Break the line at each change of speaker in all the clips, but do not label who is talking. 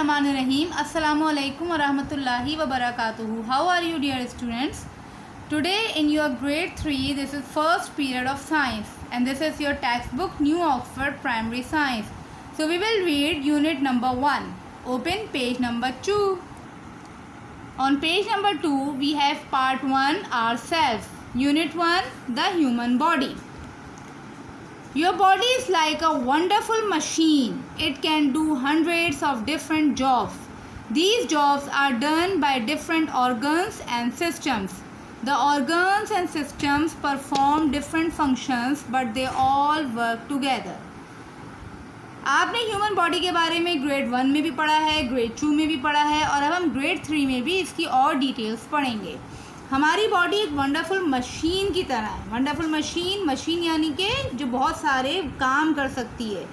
Bismillahirrahmanirrahim. Assalamu alaikum wa rahmatullahi wa barakatuhu. How are you, dear students? Today in your grade 3, this is first period of science and this is your textbook New Oxford Primary Science. So we will read unit number 1. Open page number 2. On page number 2, we have part 1, ourselves. Unit 1, the human body. Your body is like a wonderful machine. It can do hundreds of different jobs. These jobs are done by different organs and systems. The organs and systems perform different functions, but they all work together. आपने human body के बारे में grade 1 में भी पढ़ा है, grade 2 में भी पढ़ा है और अब हम ग्रेड 3 में भी इसकी और डिटेल्स पढ़ेंगे. हमारी बॉडी एक वंडरफुल मशीन की तरह है. वंडरफुल मशीन यानी कि जो बहुत सारे काम कर सकती है,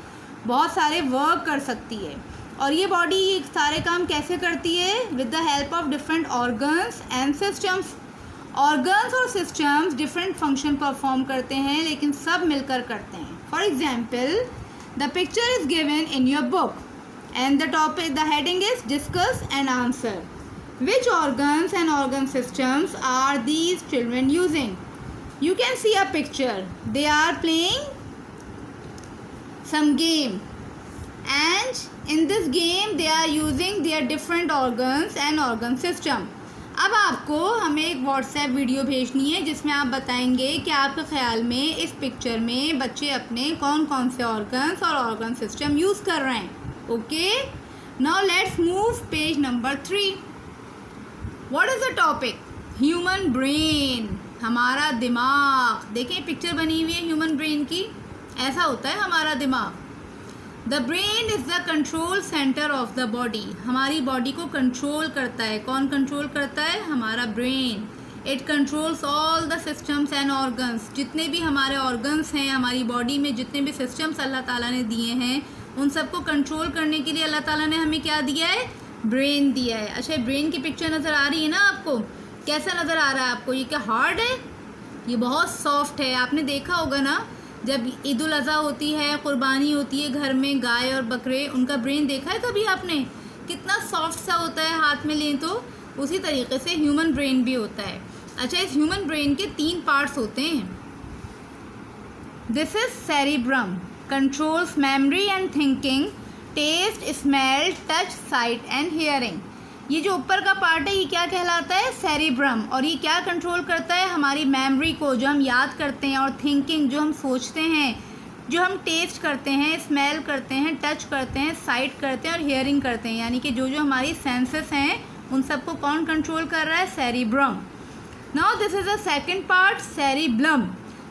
बहुत सारे वर्क कर सकती है. और ये बॉडी सारे काम कैसे करती है? With the help of different organs and systems. Organs और सिस्टम्स डिफरेंट फंक्शन परफॉर्म करते हैं, लेकिन सब मिलकर करते हैं. For example, the picture is given in your book and the heading is discuss and answer. Which organs and organ systems are these children using? You can see a picture. They are playing some game, and in this game they are using their different organs and organ system. अब आपको हमें एक WhatsApp video भेजनी है जिसमें आप बताएंगे कि आपके ख्याल में इस पिक्चर में बच्चे अपने कौन कौन से ऑर्गन्स और ऑर्गन सिस्टम यूज़ कर रहे हैं. Okay, now let's move page number 3. What is the topic? Human brain. हमारा दिमाग. देखें पिक्चर बनी हुई है ह्यूमन ब्रेन की. ऐसा होता है हमारा दिमाग. The brain is the control center of the body. हमारी बॉडी को कंट्रोल करता है. कौन कंट्रोल करता है? हमारा brain. It controls all the systems and organs. जितने भी हमारे ऑर्गन्स हैं हमारी बॉडी में, जितने भी सिस्टम्स अल्लाह ताला ने दिए हैं, उन सबको कंट्रोल करने के लिए अल्लाह ताला ने हमें क्या दिया है? ब्रेन दिया है. अच्छा, ब्रेन की पिक्चर नज़र आ रही है ना आपको? कैसा नज़र आ रहा है आपको? ये क्या हार्ड है? ये बहुत सॉफ्ट है. आपने देखा होगा ना, जब ईद उल अज़हा होती है, कुर्बानी होती है घर में, गाय और बकरे, उनका ब्रेन देखा है कभी आपने? कितना सॉफ्ट सा होता है हाथ में लें तो. उसी तरीके से ह्यूमन ब्रेन भी होता है. अच्छा, इस ह्यूमन ब्रेन के 3 पार्ट्स होते हैं. This is cerebrum, controls memory and thinking, taste, smell, touch, sight and hearing. ये जो ऊपर का पार्ट है ये क्या कहलाता है? सेरिब्रम. और ये क्या कंट्रोल करता है? हमारी मेमोरी को, जो हम याद करते हैं, और थिंकिंग, जो हम सोचते हैं, जो हम टेस्ट करते हैं, स्मेल करते हैं, टच करते हैं, साइट करते हैं और हियरिंग करते हैं. यानी कि जो जो हमारी सेंसेस हैं उन सबको कौन कंट्रोल कर रहा है? Cerebrum. Now this is the second part, cerebellum.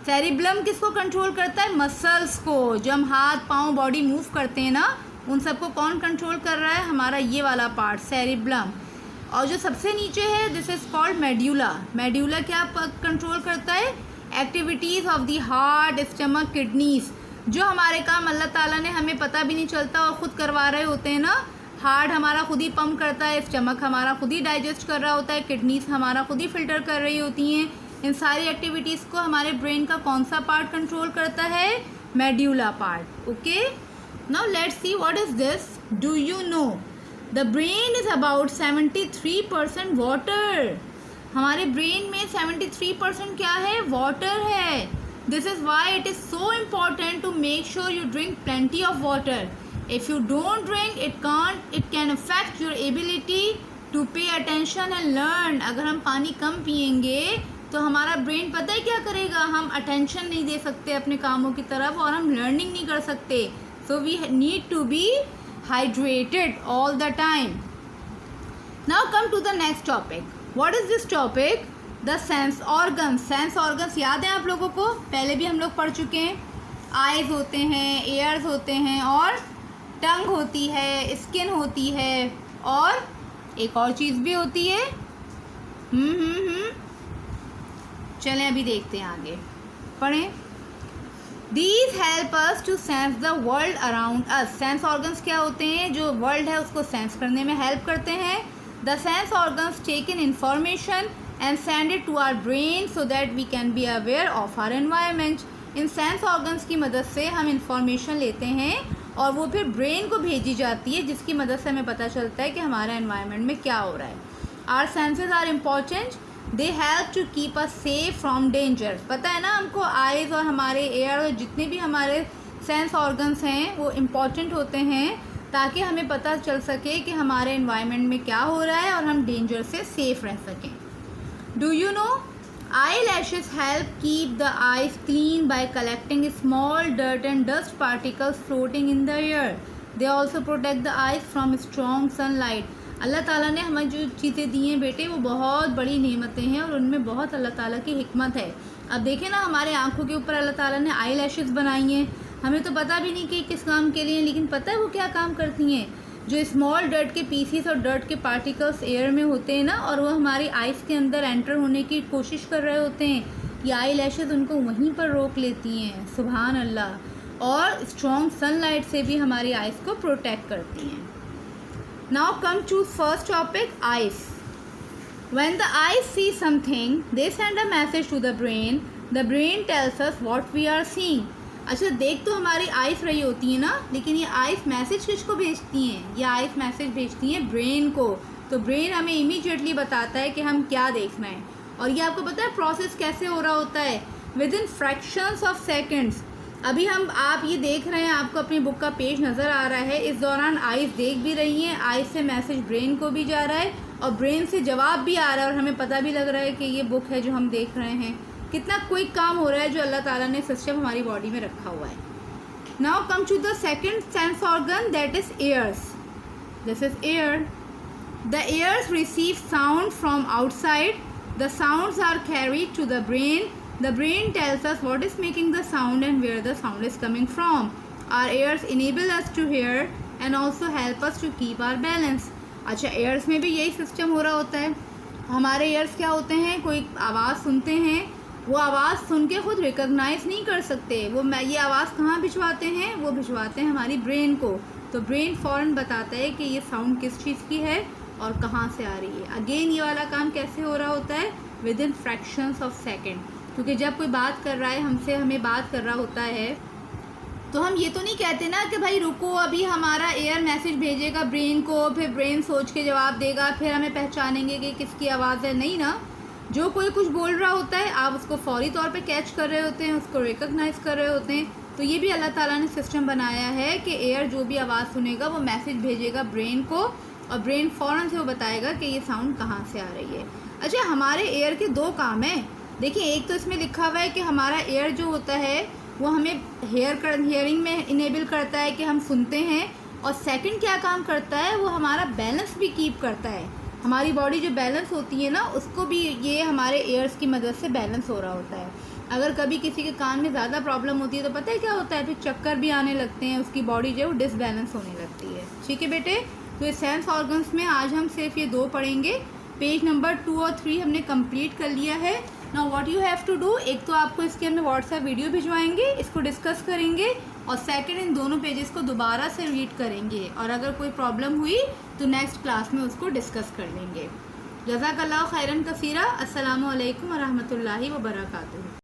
Cerebellum किसको कंट्रोल करता है? मसल्स को. जो हम हाथ पाँव बॉडी मूव करते हैं ना, उन सबको कौन कंट्रोल कर रहा है? हमारा ये वाला पार्ट, सेरिब्लम. और जो सबसे नीचे है, this is called medulla. Medulla क्या कंट्रोल करता है? Activities of the heart, stomach, kidneys. जो हमारे काम अल्लाह ताला ने हमें पता भी नहीं चलता और ख़ुद करवा रहे होते हैं ना. हार्ट हमारा खुद ही पंप करता है, स्टमक हमारा खुद ही डाइजेस्ट कर रहा होता है, किडनीज हमारा खुद ही फिल्टर कर रही होती हैं. इन सारी एक्टिविटीज़ को हमारे ब्रेन का कौन सा पार्ट कंट्रोल करता है? Medulla part. Okay, now let's see what is this. Do you know the brain is about 73% water. हमारे ब्रेन में 73% क्या है? वाटर है. This is why it is so important to make sure you drink plenty of water. If you don't drink, it can affect your ability to pay attention and learn. अगर हम पानी कम पिएंगे तो हमारा ब्रेन पता है क्या करेगा? हम अटेंशन नहीं दे सकते अपने कामों की तरफ और हम लर्निंग नहीं कर सकते. So we need to be hydrated all the time. Now come to the next topic. What is this topic? The sense organs. Sense organs याद है आप लोगों को? पहले भी हम लोग पढ़ चुके हैं. Eyes होते हैं, ears होते हैं और टंग होती है, स्किन होती है और एक और चीज़ भी होती है. चलें अभी देखते हैं आगे. पढ़ें. These help us to sense the world around us. Sense organs क्या होते हैं? जो वर्ल्ड है उसको सेंस करने में हेल्प करते हैं. The sense organs take in information and send it to our brain so that we can be aware of our environment. In sense organs की मदद से हम इंफॉर्मेशन लेते हैं और वो फिर ब्रेन को भेजी जाती है, जिसकी मदद से हमें पता चलता है कि हमारे एनवायरनमेंट में क्या हो रहा है। Our senses are important, they help to keep us safe from danger. पता है ना हमको, आइज़ और हमारे एयर और जितने भी हमारे सेंस ऑर्गन्स हैं वो इम्पॉर्टेंट होते हैं, ताकि हमें पता चल सके कि हमारे एनवायरनमेंट में क्या हो रहा है और हम डेंजर से सेफ रह सकें। Do you know, eyelashes help keep the eyes clean by collecting small dirt and dust particles floating in the air. They also protect the eyes from strong sunlight. अल्लाह ताला ने हमें जो चीज़ें दी हैं बेटे, वो बहुत बड़ी नेमतें हैं और उनमें बहुत अल्लाह ताला की हिकमत है। अब देखें ना, हमारे आँखों के ऊपर अल्लाह ताला ने आई लैशेज़ बनाई हैं। हमें तो पता भी नहीं कि किस काम के लिए, लेकिन पता है वो क्या काम करती हैं। जो स्मॉल डर्ट के पीसीस और डर्ट के पार्टिकल्स एयर में होते हैं ना, और वो हमारी आइज़ के अंदर एंटर होने की कोशिश कर रहे होते हैं, ये आई लैशेज़ उनको वहीं पर रोक लेती हैं। सुभान अल्लाह। और स्ट्रॉन्ग सनलाइट से भी हमारी आइज़ को प्रोटेक्ट करती हैं। Now come to first topic, eyes. When the eyes see something they send a message to the brain. The brain tells us what we are seeing. अच्छा, देख तो हमारी आइज़ रही होती है ना, लेकिन ये आइज़ मैसेज किसको भेजती हैं? ये आइज़ मैसेज भेजती हैं ब्रेन को। तो ब्रेन हमें इमीडिएटली बताता है कि हम क्या देखना है। और ये आपको पता है प्रोसेस कैसे हो रहा होता है? With in fractions of seconds. अभी आप ये देख रहे हैं, आपको अपनी बुक का पेज नज़र आ रहा है, इस दौरान आइज़ देख भी रही हैं, आइज़ से मैसेज ब्रेन को भी जा रहा है और ब्रेन से जवाब भी आ रहा है, और हमें पता भी लग रहा है कि ये बुक है जो हम देख रहे हैं। कितना क्विक काम हो रहा है जो अल्लाह ताला ने सिस्टम हमारी बॉडी में रखा हुआ है। Now come to the second sense organ, that is ears. This is ear. The ears receive sound from outside. The sounds are carried to the brain. The brain tells us what is making the sound and where the sound is coming from. Our ears enable us to hear and also help us to keep our balance. अच्छा, ears में भी यही system हो रहा होता है। हमारे years क्या होते हैं, कोई आवाज़ सुनते हैं, वो आवाज़ सुन के खुद रिकॉग्नाइज नहीं कर सकते, वो ये आवाज़ कहाँ भिजवाते हैं? वो भिजवाते हैं हमारी ब्रेन को। तो ब्रेन फ़ौरन बताता है कि ये साउंड किस चीज़ की है और कहाँ से आ रही है। अगेन ये वाला काम कैसे हो रहा होता है? With in fractions of second. क्योंकि जब कोई बात कर रहा है हमसे, हमें बात कर रहा होता है, तो हम ये तो नहीं कहते ना कि भाई रुको, अभी हमारा एयर मैसेज भेजेगा ब्रेन को, फिर ब्रेन सोच के जवाब देगा, फिर हमें पहचानेंगे कि किसकी आवाज़ है। नहीं ना, जो कोई कुछ बोल रहा होता है आप उसको फौरी तौर पे कैच कर रहे होते हैं, उसको रिकॉग्नाइज कर रहे होते हैं। तो ये भी अल्लाह ताला ने सिस्टम बनाया है कि एयर जो भी आवाज़ सुनेगा वो मैसेज भेजेगा ब्रेन को, और ब्रेन फ़ौरन से वो बताएगा कि ये साउंड कहाँ से आ रही है। अच्छा, हमारे एयर के दो काम हैं। देखिए, एक तो इसमें लिखा हुआ है कि हमारा एयर जो होता है वो हमें हियरिंग में इनेबल करता है कि हम सुनते हैं, और सेकंड क्या काम करता है, वो हमारा बैलेंस भी कीप करता है। हमारी बॉडी जो बैलेंस होती है ना, उसको भी ये हमारे एयर्स की मदद से बैलेंस हो रहा होता है। अगर कभी किसी के कान में ज़्यादा प्रॉब्लम होती है तो पता है क्या होता है, फिर चक्कर भी आने लगते हैं, उसकी बॉडी जो है वो डिसबैलेंस होने लगती है। ठीक है बेटे, तो ये सेंस ऑर्गन्स में आज हम सिर्फ ये दो पढ़ेंगे। पेज नंबर 2 और 3 हमने कंप्लीट कर लिया है। Now what you have to do, एक तो आपको इसके अंदर व्हाट्सएप वीडियो भिजवाएंगे, इसको डिस्कस करेंगे, और सेकंड इन दोनों पेजेस को दोबारा से रीड करेंगे, और अगर कोई प्रॉब्लम हुई तो नेक्स्ट क्लास में उसको डिस्कस कर लेंगे। जज़ाकल्लाहु खैरन कसीरा। अस्सलामु अलैकुम व रहमतुल्लाहि व बरकातुहू।